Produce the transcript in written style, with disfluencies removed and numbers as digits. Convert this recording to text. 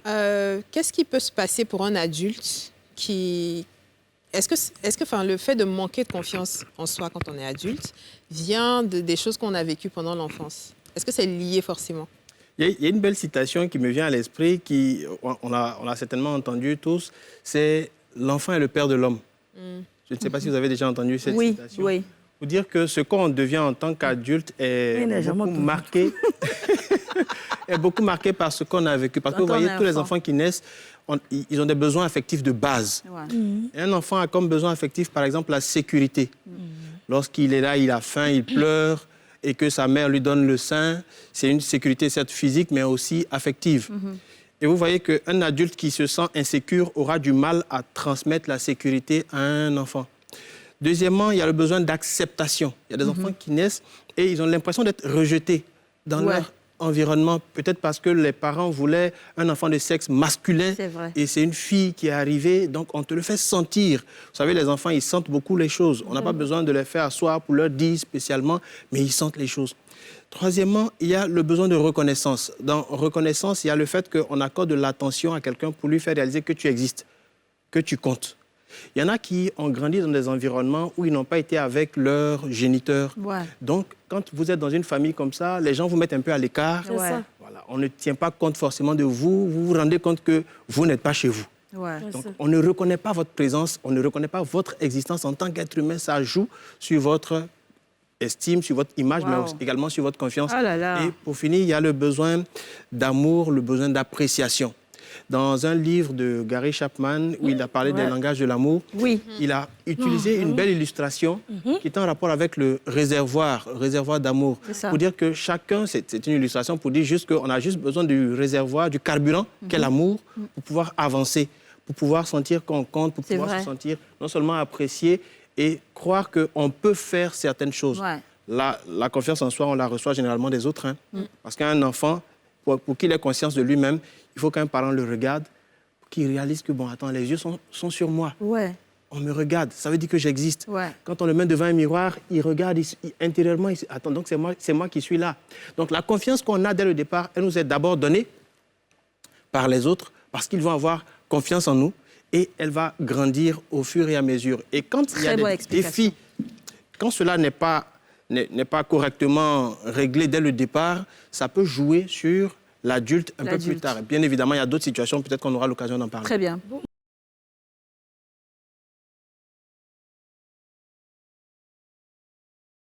Qu'est-ce qui peut se passer pour un adulte qui... Est-ce que le fait de manquer de confiance en soi quand on est adulte vient des choses qu'on a vécues pendant l'enfance? Est-ce que c'est lié forcément? Il y a une belle citation qui me vient à l'esprit, on l'a certainement entendu tous, c'est « L'enfant est le père de l'homme ». Je ne sais pas si vous avez déjà entendu cette citation. Oui. Pour dire que ce qu'on devient en tant qu'adulte est beaucoup marqué, est beaucoup marqué par ce qu'on a vécu. Parce que vous voyez, tous les enfants qui naissent, ils ont des besoins affectifs de base. Ouais. Et un enfant a comme besoin affectif, par exemple, la sécurité. Lorsqu'il est là, il a faim, il pleure, et que sa mère lui donne le sein, c'est une sécurité certes physique, mais aussi affective. Et vous voyez qu'un adulte qui se sent insécure aura du mal à transmettre la sécurité à un enfant. Deuxièmement, il y a le besoin d'acceptation. Il y a des enfants qui naissent et ils ont l'impression d'être rejetés dans leur environnement. Peut-être parce que les parents voulaient un enfant de sexe masculin et c'est une fille qui est arrivée, donc on te le fait sentir. Vous savez, les enfants, ils sentent beaucoup les choses. On n'a pas besoin de les faire asseoir pour leur dire spécialement, mais ils sentent les choses. Troisièmement, il y a le besoin de reconnaissance. Dans reconnaissance, il y a le fait qu'on accorde de l'attention à quelqu'un pour lui faire réaliser que tu existes, que tu comptes. Il y en a qui ont grandi dans des environnements où ils n'ont pas été avec leurs géniteurs. Donc, quand vous êtes dans une famille comme ça, les gens vous mettent un peu à l'écart. Voilà, on ne tient pas compte forcément de vous. Vous vous rendez compte que vous n'êtes pas chez vous. Donc, on ne reconnaît pas votre présence, on ne reconnaît pas votre existence en tant qu'être humain. Ça joue sur votre estime, sur votre image, mais également sur votre confiance. Et pour finir, il y a le besoin d'amour, le besoin d'appréciation. Dans un livre de Gary Chapman, où il a parlé des langages de l'amour, il a utilisé une belle illustration qui est en rapport avec le réservoir d'amour. Pour dire que chacun, c'est une illustration pour dire juste qu'on a juste besoin du réservoir, du carburant, qu'est l'amour, pour pouvoir avancer, pour pouvoir sentir qu'on compte, pour pouvoir se sentir non seulement apprécié et croire qu'on peut faire certaines choses. La confiance en soi, on la reçoit généralement des autres. Parce qu'un enfant, pour qu'il ait conscience de lui-même, il faut qu'un parent le regarde, qu'il réalise que, bon, attends, les yeux sont sur moi. On me regarde, ça veut dire que j'existe. Quand on le met devant un miroir, il regarde intérieurement, il dit, attends, donc c'est moi qui suis là. Donc la confiance qu'on a dès le départ, elle nous est d'abord donnée par les autres, parce qu'ils vont avoir confiance en nous, et elle va grandir au fur et à mesure. Et quand il y a des défis, quand cela n'est pas correctement réglé dès le départ, ça peut jouer sur l'adulte un peu plus tard. Et bien évidemment, il y a d'autres situations, peut-être qu'on aura l'occasion d'en parler. Très bien.